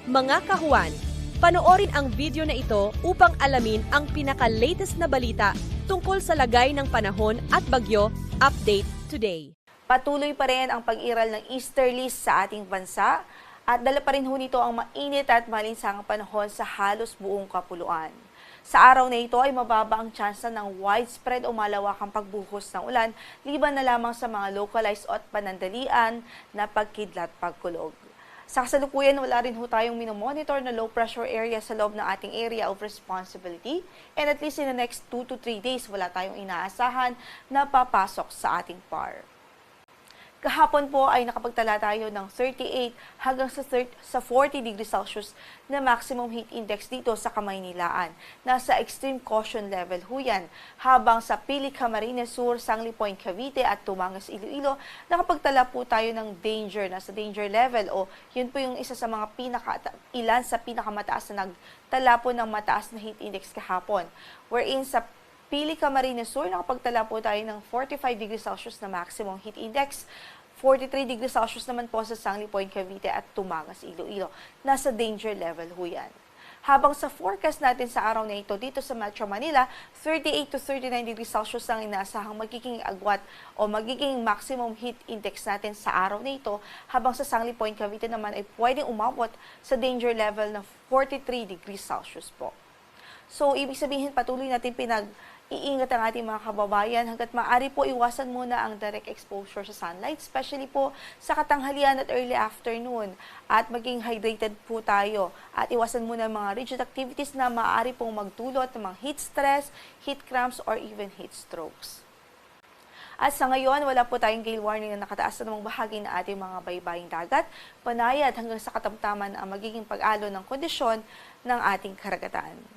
Mga kahuwan, panoorin ang video na ito upang alamin ang pinaka-latest na balita tungkol sa lagay ng panahon at bagyo. Update today. Patuloy pa rin ang pag-iral ng easterlies sa ating bansa at dala pa rin ho nito ang mainit at malinsangang panahon sa halos buong kapuluan. Sa araw na ito ay mababa ang tsansa ng widespread o malawakang pagbuhos ng ulan, liban na lamang sa mga localized at panandalian na pagkidlat pagkulog. Sa kasalukuyan, wala rin ho tayong minomonitor na low pressure area sa loob ng ating area of responsibility, and at least in the next 2 to 3 days, wala tayong inaasahan na papasok sa ating PAR. Kahapon po ay nakapagtala tayo ng 38 hanggang sa 40 degrees Celsius na maximum heat index dito sa Kamaynilaan. Nasa extreme caution level ho yan. Habang sa Pili, Camarines Sur, Sangli Point, Cavite at Tumangas, Iloilo, nakapagtala po tayo ng danger, nasa danger level, o yun po yung isa sa mga ilan sa pinakamataas na nagtala po ng mataas na heat index kahapon. Wherein sa Pili, Camarines Sur, nakapagtala po tayo ng 45 degrees Celsius na maximum heat index. 43 degrees Celsius naman po sa Sangli Point, Cavite at Tumangas, Iloilo. Nasa danger level ho yan. Habang sa forecast natin sa araw na ito dito sa Metro Manila, 38 to 39 degrees Celsius ang inaasahang magiging agwat o magiging maximum heat index natin sa araw na ito, habang sa Sangli Point, Cavite naman ay pwedeng umabot sa danger level na 43 degrees Celsius po. So, ibig sabihin, patuloy natin iingat ang ating mga kababayan. Hanggat maaari po, iwasan muna ang direct exposure sa sunlight, especially po sa katanghalian at early afternoon. At maging hydrated po tayo. At iwasan muna ang mga rigid activities na maaari pong magdulot ng mga heat stress, heat cramps, or even heat strokes. At sa ngayon, wala po tayong gale warning na nakataas na namang bahagi ng ating mga baybaying dagat. Panayad hanggang sa katamtaman ang magiging pag-alo ng kondisyon ng ating karagatan.